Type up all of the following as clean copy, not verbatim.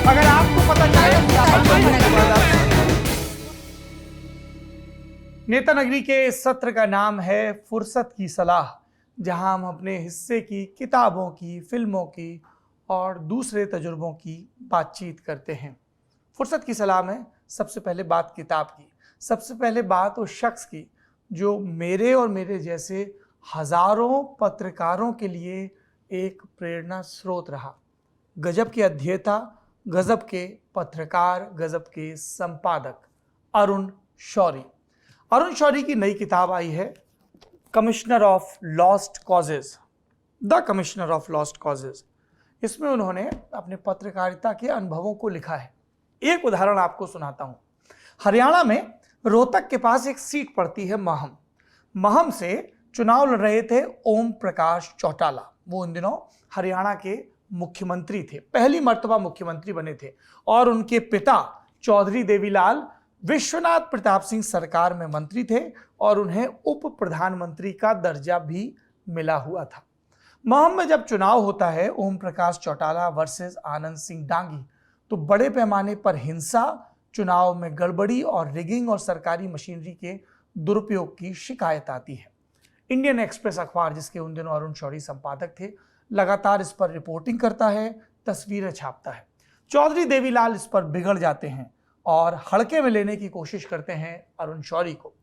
अगर आपको पता चले। नेता नगरी के इस सत्र का नाम है फुर्सत की सलाह, जहां हम अपने हिस्से की किताबों की, फिल्मों की और दूसरे तजुर्बों की बातचीत करते हैं। फुर्सत की सलाह में सबसे पहले बात किताब की, सबसे पहले बात उस शख्स की जो मेरे और मेरे जैसे हजारों पत्रकारों के लिए एक प्रेरणा स्रोत रहा। गजब के अध्येता, गजब के पत्रकार, गजब के संपादक अरुण शौरी। अरुण शौरी की नई किताब आई है, commissioner of lost causes, the commissioner of lost causes. इसमें उन्होंने अपने पत्रकारिता के अनुभवों को लिखा है। एक उदाहरण आपको सुनाता हूं। हरियाणा में रोहतक के पास एक सीट पड़ती है महम। महम से चुनाव लड़ रहे थे ओम प्रकाश चौटाला। वो उन दिनों हरियाणा के मुख्यमंत्री थे, पहली मर्तबा मुख्यमंत्री बने थे। और उनके पिता चौधरी देवीलाल विश्वनाथ प्रताप सिंह सरकार में मंत्री थे और उन्हें उप प्रधानमंत्री का दर्जा भी मिला हुआ था। महम में जब चुनाव होता है ओम प्रकाश चौटाला वर्सेस आनंद सिंह डांगी, तो बड़े पैमाने पर हिंसा, चुनाव में गड़बड़ी और रिगिंग और सरकारी मशीनरी के दुरुपयोग की शिकायत आती है। इंडियन एक्सप्रेस अखबार, जिसके उन दिनों अरुण शौरी संपादक थे, लगातार इस पर रिपोर्टिंग करता है, तस्वीरें छापता है। चौधरी देवीलाल इस पर बिगड़ जाते हैं और हड़के में लेने की कोशिश करते हैं अरुण शौरी को।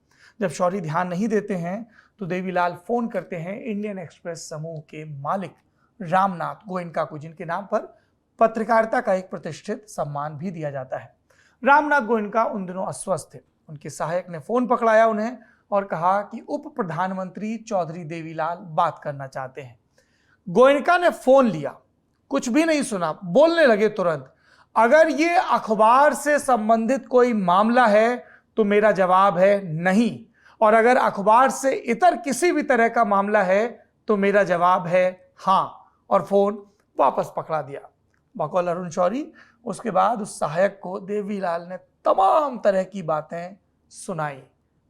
जब शौरी ध्यान नहीं देते हैं तो देवीलाल फोन करते हैं इंडियन एक्सप्रेस समूह के मालिक रामनाथ गोयनका को, जिनके नाम पर पत्रकारिता का एक प्रतिष्ठित सम्मान भी दिया जाता है। रामनाथ गोयनका उन दिनों अस्वस्थ थे। उनके सहायक ने फोन पकड़ाया उन्हें और कहा कि उप प्रधानमंत्री चौधरी देवीलाल बात करना चाहते हैं। गोयनका ने फोन लिया, कुछ भी नहीं सुना, बोलने लगे तुरंत, अगर ये अखबार से संबंधित कोई मामला है तो मेरा जवाब है नहीं, और अगर अखबार से इतर किसी भी तरह का मामला है तो मेरा जवाब है हां, और फोन वापस पकड़ा दिया। बकौल अरुण शौरी उसके बाद उस सहायक को देवीलाल ने तमाम तरह की बातें सुनाई,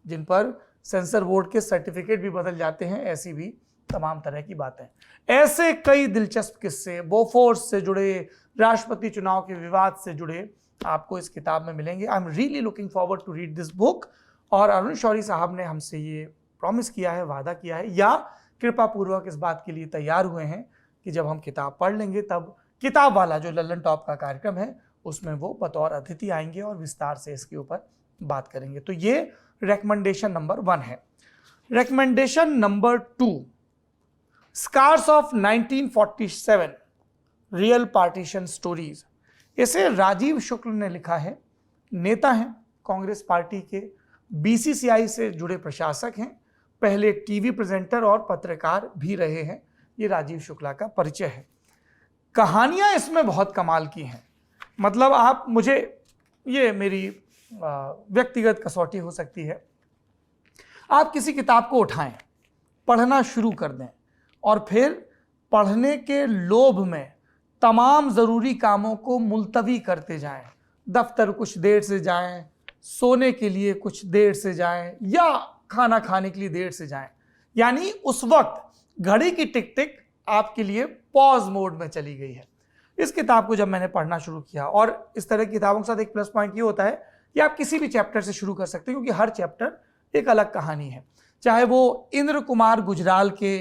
जिन पर सेंसर बोर्ड के सर्टिफिकेट भी बदल जाते हैं। ऐसी भी तमाम तरह की बातें, ऐसे कई दिलचस्प किस्से बोफोर्स से जुड़े, राष्ट्रपति चुनाव के विवाद से जुड़े आपको इस किताब में मिलेंगे। I am really looking forward to read this book. और अरुण शौरी साहब ने हमसे ये प्रॉमिस किया है, वादा किया है, या कृपा पूर्वक इस बात के लिए तैयार हुए हैं कि जब हम किताब पढ़ लेंगे तब किताब वाला जो लल्लन टॉप का कार्यक्रम है उसमें वो बतौर अतिथि आएंगे और विस्तार से इसके ऊपर बात करेंगे। तो ये रिकमेंडेशन नंबर 1 है। Recommendation number 2, scars of 1947 real partition stories. इसे राजीव शुक्ल ने लिखा है। नेता हैं, कांग्रेस पार्टी के, बीसीसीआई से जुड़े प्रशासक हैं, पहले टीवी प्रेजेंटर और पत्रकार भी रहे हैं। ये राजीव शुक्ला का परिचय है। कहानियां इसमें बहुत कमाल की हैं। मतलब आप मुझे, ये मेरी व्यक्तिगत कसौटी हो सकती है, आप किसी किताब को उठाएं, पढ़ना शुरू कर दें और फिर पढ़ने के लोभ में तमाम ज़रूरी कामों को मुलतवी करते जाएं। दफ्तर कुछ देर से जाएं, सोने के लिए कुछ देर से जाएं, या खाना खाने के लिए देर से जाएं। यानी उस वक्त घड़ी की टिक टिक आपके लिए पॉज मोड में चली गई है। इस किताब को जब मैंने पढ़ना शुरू किया, और इस तरह की किताबों के साथ एक प्लस पॉइंट ये होता है कि आप किसी भी चैप्टर से शुरू कर सकते हैं, क्योंकि हर चैप्टर एक अलग कहानी है। चाहे वो इंद्र कुमार गुजराल के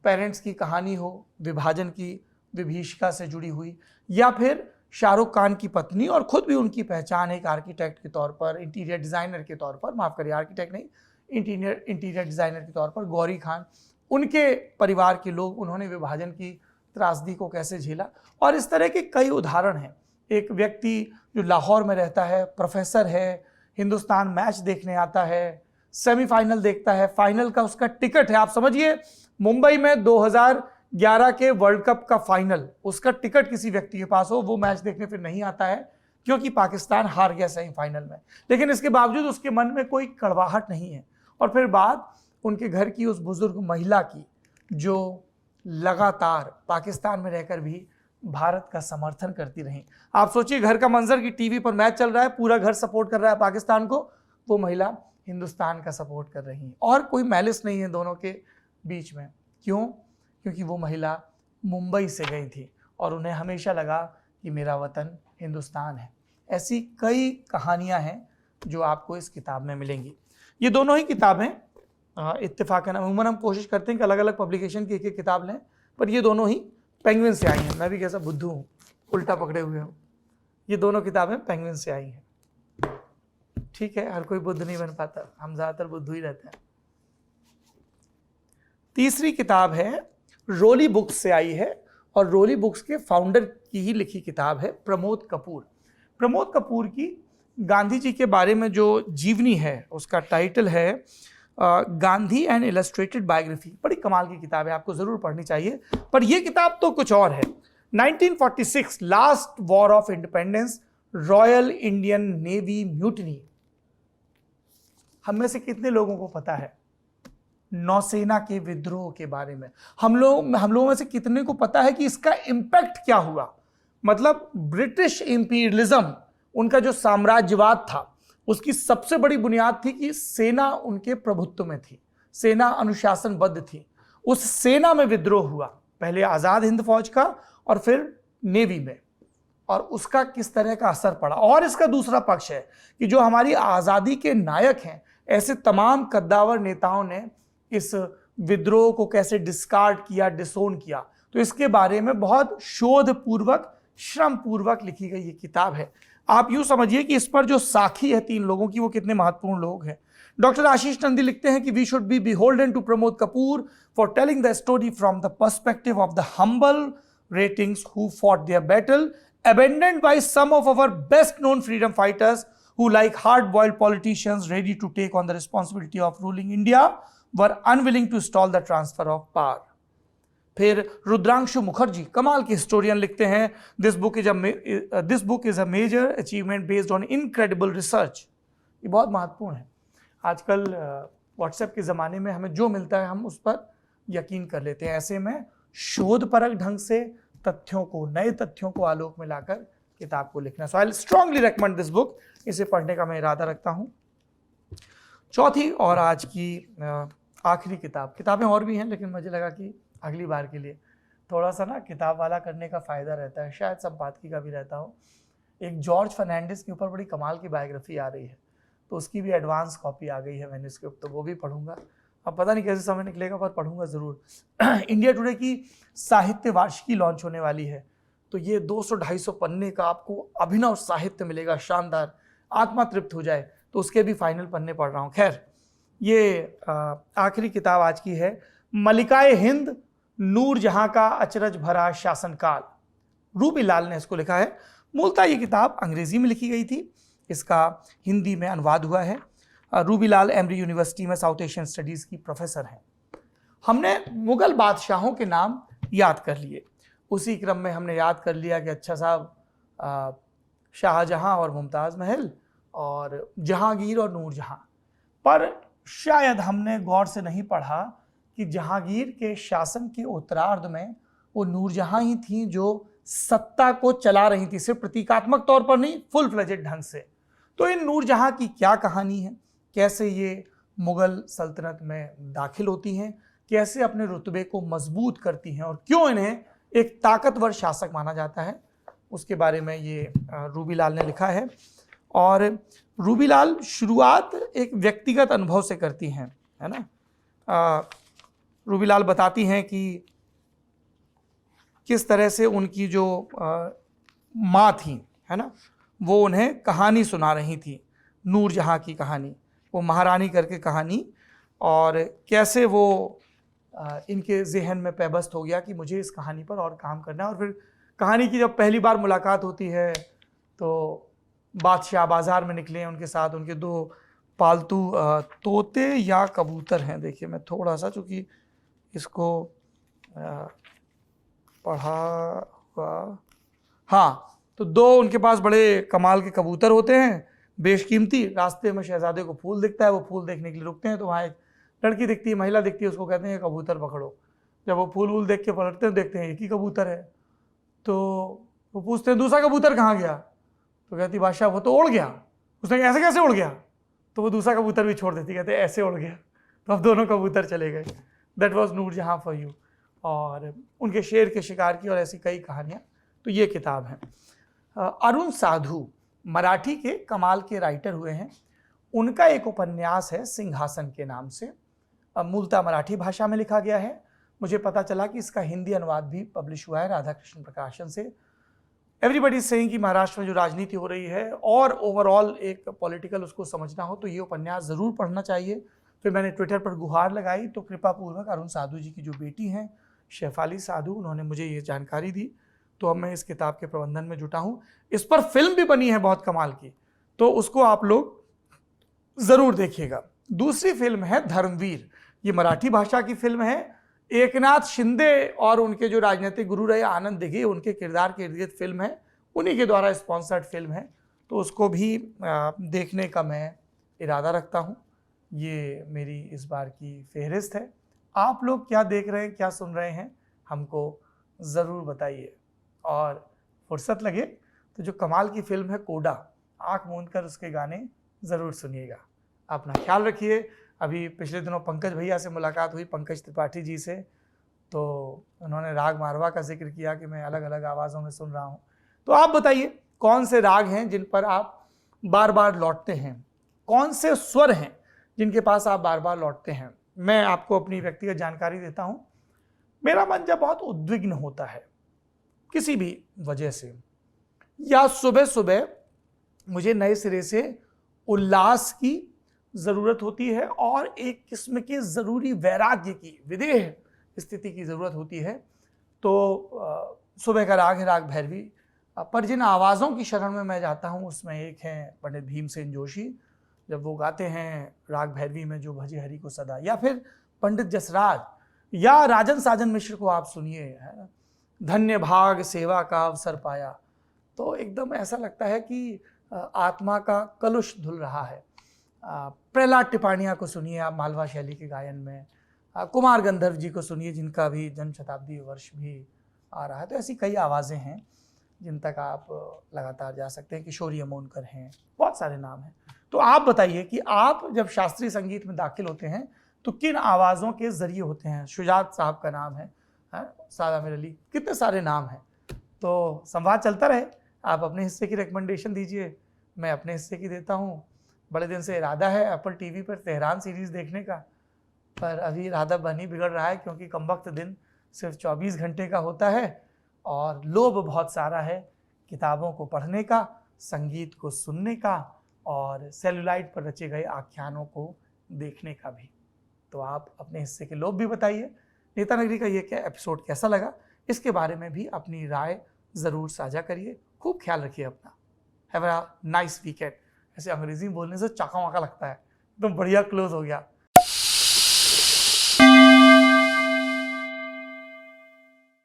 पेरेंट्स की कहानी हो, विभाजन की विभीषिका से जुड़ी हुई, या फिर शाहरुख खान की पत्नी और खुद भी उनकी पहचान एक आर्किटेक्ट के तौर पर, इंटीरियर डिज़ाइनर के तौर पर, माफ़ करिए आर्किटेक्ट नहीं, इंटीरियर डिज़ाइनर के तौर पर गौरी खान, उनके परिवार के लोग, उन्होंने विभाजन की त्रासदी को कैसे झेला। और इस तरह के कई उदाहरण हैं। एक व्यक्ति जो लाहौर में रहता है, प्रोफेसर है, हिंदुस्तान मैच देखने आता है, सेमीफाइनल देखता है, फाइनल का उसका टिकट है। आप समझिए, मुंबई में 2011 के वर्ल्ड कप का फाइनल, उसका टिकट किसी व्यक्ति के पास हो, वो मैच देखने फिर नहीं आता है क्योंकि पाकिस्तान हार गया सेमीफाइनल में, लेकिन इसके बावजूद उसके मन में कोई कड़वाहट नहीं है। और फिर बात उनके घर की उस बुजुर्ग महिला की जो लगातार पाकिस्तान में रहकर भी भारत का समर्थन करती रही। आप सोचिए, घर का मंजर की टीवी पर मैच चल रहा है, पूरा घर सपोर्ट कर रहा है पाकिस्तान को, वो महिला हिंदुस्तान का सपोर्ट कर रही है, और कोई मैलिस नहीं है दोनों के बीच में। क्यों? क्योंकि वो महिला मुंबई से गई थी और उन्हें हमेशा लगा कि मेरा वतन हिंदुस्तान है। ऐसी कई कहानियां हैं जो आपको इस किताब में मिलेंगी। ये दोनों ही किताबें इत्तेफाकन, अमूमन हम कोशिश करते हैं कि अलग अलग पब्लिकेशन की एक एक किताब लें, पर ये दोनों ही पेंगुइन से आई हैं। मैं भी कैसा बुद्धू हूँ, उल्टा पकड़े हुए हूँ। ये दोनों किताबें पेंगुइन से आई हैं। ठीक है, हर कोई बुद्ध नहीं बन पाता, हम ज़्यादातर बुद्धू ही रहते हैं। तीसरी किताब है रोली बुक्स से आई है, और रोली बुक्स के फाउंडर की ही लिखी किताब है, प्रमोद कपूर। प्रमोद कपूर की गांधी जी के बारे में जो जीवनी है उसका टाइटल है गांधी एंड इलस्ट्रेटेड बायोग्राफी। बड़ी कमाल की किताब है, आपको जरूर पढ़नी चाहिए। पर यह किताब तो कुछ और है। 1946 last war of independence, royal Indian navy mutiny. हम में से कितने लोगों को पता है नौसेना के विद्रोह के बारे में? हम लोगों में से कितने को पता है कि इसका इंपैक्ट क्या हुआ? मतलब ब्रिटिश इंपीरियलिज्म, उनका जो साम्राज्यवाद था, उसकी सबसे बड़ी बुनियाद थी कि सेना उनके प्रभुत्व में थी, सेना अनुशासनबद्ध थी। उस सेना में विद्रोह हुआ, पहले आजाद हिंद फौज का और फिर नेवी में, और उसका किस तरह का असर पड़ा। और इसका दूसरा पक्ष है कि जो हमारी आजादी के नायक हैं, ऐसे तमाम कद्दावर नेताओं ने इस विद्रोह को कैसे डिस्कार्ड किया, डिसोन किया। तो इसके बारे में बहुत शोध पूर्वक, श्रम पूर्वक लिखी गई ये किताब है। आप यूं समझिए कि इस पर जो साखी है 3 लोगों की, वो कितने महत्वपूर्ण लोग हैं। डॉक्टर आशीष नंदी लिखते हैं कि we should be beholden to Pramod Kapoor for telling the story from the perspective of the humble ratings who fought their battle, abandoned by some of our best known freedom fighters who, like hard-boiled politicians ready to take on the responsibility of ruling India, were unwilling to stall the transfer of power. फिर रुद्रांशु मुखर्जी कमाल के historian लिखते हैं, this book is a major achievement based on incredible research. ये बहुत महत्वपूर्ण है। आजकल व्हाट्सएप के ज़माने में हमें जो मिलता है हम उस पर यकीन कर लेते हैं। ऐसे में शोधपरक ढंग से तथ्यों को, नए तथ्यों को आलोक में लाकर किताब को लिखना। So I strongly recommend this book. इसे पढ़ने का मैं इरादा रखता हूँ। चौथी और आज की आखिरी किताब, किताबें और भी हैं लेकिन मुझे लगा कि अगली बार के लिए थोड़ा सा ना किताब वाला करने का फ़ायदा रहता है, शायद संपादकी का भी रहता हो। एक जॉर्ज फर्नांडिस के ऊपर बड़ी कमाल की बायोग्राफी आ रही है, तो उसकी भी एडवांस कॉपी आ गई है मैन्युस्क्रिप्ट, तो वो भी पढ़ूंगा। अब पता नहीं कैसे समय निकलेगा, पर पढ़ूंगा ज़रूर। इंडिया टुडे की साहित्य वार्षिकी लॉन्च होने वाली है, तो ये 200-250 पन्ने का आपको अभिनव साहित्य मिलेगा, शानदार, आत्मा तृप्त हो जाए। तो उसके भी फाइनल पन्ने पढ़ रहा हूँ। खैर, ये आखिरी किताब आज की है, मलिकाए हिंद, नूर जहां का अचरज भरा शासनकाल। रूबी लाल ने इसको लिखा है। मूलतः ये किताब अंग्रेजी में लिखी गई थी, इसका हिंदी में अनुवाद हुआ है। रूबी लाल एमरी यूनिवर्सिटी में साउथ एशियन स्टडीज़ की प्रोफेसर हैं। हमने मुग़ल बादशाहों के नाम याद कर लिए, उसी क्रम में हमने याद कर लिया कि अच्छा साहब शाहजहां और मुमताज़ महल और जहांगीर और नूरजहां, पर शायद हमने गौर से नहीं पढ़ा कि जहांगीर के शासन के उत्तरार्ध में वो नूरजहां ही थी जो सत्ता को चला रही थी, सिर्फ प्रतीकात्मक तौर पर नहीं, फुल फ्लेजेड ढंग से। तो इन नूरजहां की क्या कहानी है, कैसे ये मुग़ल सल्तनत में दाखिल होती हैं, कैसे अपने रुतबे को मजबूत करती हैं, और क्यों इन्हें एक ताकतवर शासक माना जाता है, उसके बारे में ये रूबी लाल ने लिखा है। और रूबी लाल शुरुआत एक व्यक्तिगत अनुभव से करती हैं, है ना। रूबी लाल बताती हैं कि किस तरह से उनकी जो माँ थी, है ना, वो उन्हें कहानी सुना रही थी, नूरजहां की कहानी, वो महारानी करके कहानी, और कैसे वो इनके जहन में पैबस्त हो गया कि मुझे इस कहानी पर और काम करना है। और फिर कहानी की जब पहली बार मुलाकात होती है तो बादशाह बाज़ार में निकले हैं उनके साथ, उनके 2 पालतू तोते या कबूतर हैं। देखिए मैं थोड़ा सा, चूँकि इसको पढ़ा हुआ, हाँ, तो 2 उनके पास बड़े कमाल के कबूतर होते हैं, बेशकीमती। रास्ते में शहजादे को फूल दिखता है, वो फूल देखने के लिए रुकते हैं, तो वहाँ एक लड़की दिखती है, महिला दिखती है, उसको कहते हैं कबूतर पकड़ो। जब वो फूल वूल देख के पलटते हैं, देखते हैं एक ही कबूतर है, तो वो पूछते हैं दूसरा कबूतर कहाँ गया, तो कहती बादशाह वो तो उड़ गया। उसने कहा ऐसे कैसे उड़ गया, तो वो दूसरा कबूतर भी छोड़ देती, कहते ऐसे उड़ गया। तो अब दोनों कबूतर चले गए। That was Nurjahan for you. और उनके शेर के शिकार की और ऐसी कई कहानियाँ, तो ये किताब है। अरुण साधु मराठी के कमाल के राइटर हुए हैं। उनका एक उपन्यास है सिंहासन के नाम से, मूलतः मराठी भाषा में लिखा गया है। मुझे पता चला कि इसका हिंदी अनुवाद भी पब्लिश हुआ है राधाकृष्ण प्रकाशन से। एवरीबडी सेइंग कि महाराष्ट्र में जो राजनीति हो रही है और ओवरऑल एक पॉलिटिकल उसको समझना हो तो ये उपन्यास ज़रूर पढ़ना चाहिए। फिर मैंने ट्विटर पर गुहार लगाई तो कृपापूर्वक अरुण साधु जी की जो बेटी हैं शेफाली साधु, उन्होंने मुझे ये जानकारी दी, तो अब मैं इस किताब के प्रबंधन में जुटा हूँ। इस पर फिल्म भी बनी है बहुत कमाल की, तो उसको आप लोग ज़रूर देखिएगा। दूसरी फिल्म है धर्मवीर, ये मराठी भाषा की फिल्म है। एकनाथ शिंदे और उनके जो राजनीतिक गुरु रहे आनंद दिघे, उनके किरदार के इर्द गिर्द फिल्म है, उन्हीं के द्वारा स्पॉन्सर्ड फिल्म है, तो उसको भी देखने का मैं इरादा रखता हूँ। ये मेरी इस बार की फेहरिस्त है। आप लोग क्या देख रहे हैं, क्या सुन रहे हैं, हमको ज़रूर बताइए। और फुर्सत लगे तो जो कमाल की फिल्म है कोडा, आँख मूंद कर उसके गाने ज़रूर सुनिएगा। अपना ख्याल रखिए। अभी पिछले दिनों पंकज भैया से मुलाकात हुई, पंकज त्रिपाठी जी से, तो उन्होंने राग मारवा का जिक्र किया कि मैं अलग अलग आवाज़ों में सुन रहा हूँ। तो आप बताइए कौन से राग हैं जिन पर आप बार बार लौटते हैं, कौन से स्वर हैं जिनके पास आप बार बार लौटते हैं। मैं आपको अपनी व्यक्तिगत जानकारी देता हूँ। मेरा मन जब बहुत उद्विग्न होता है किसी भी वजह से, या सुबह सुबह मुझे नए सिरे से उल्लास की ज़रूरत होती है और एक किस्म के ज़रूरी वैराग्य की, विदेह स्थिति की ज़रूरत होती है, तो सुबह का राग है राग भैरवी। पर जिन आवाज़ों की शरण में मैं जाता हूँ उसमें एक है पंडित भीमसेन जोशी, जब वो गाते हैं राग भैरवी में जो भजे हरि को सदा, या फिर पंडित जसराज या राजन साजन मिश्र को आप सुनिए, है ना, धन्य भाग सेवा का अवसर पाया, तो एकदम ऐसा लगता है कि आत्मा का कलुष धुल रहा है। प्रहलाद टिपाणिया को सुनिए आप मालवा शैली के गायन में, कुमार गंधर्व जी को सुनिए जिनका भी जन्म शताब्दी वर्ष भी आ रहा है। तो ऐसी कई आवाज़ें हैं जिन तक आप लगातार जा सकते हैं। किशोरी अमोनकर हैं, बहुत सारे नाम हैं। तो आप बताइए कि आप जब शास्त्रीय संगीत में दाखिल होते हैं तो किन आवाज़ों के ज़रिए होते हैं। शुजात साहब का नाम है, सादा आमिर अली, कितने सारे नाम हैं। तो संवाद चलता रहे, आप अपने हिस्से की रिकमेंडेशन दीजिए, मैं अपने हिस्से की देता हूँ। बड़े दिन से इरादा है एप्पल टीवी पर तेहरान सीरीज़ देखने का, पर अभी इरादा बन ही बिगड़ रहा है क्योंकि कमबख्त दिन सिर्फ 24 घंटे का होता है और लोभ बहुत सारा है किताबों को पढ़ने का, संगीत को सुनने का और सेलुलाइट पर रचे गए आख्यानों को देखने का भी। तो आप अपने हिस्से के लोभ भी बताइए। नेता नगरी का ये क्या एपिसोड कैसा लगा, इसके बारे में भी अपनी राय ज़रूर साझा करिए। खूब ख्याल रखिए अपना। Have a nice weekend. ऐसे अंग्रेजी में बोलने से चाका वाका लगता है, एकदम बढ़िया क्लोज हो गया।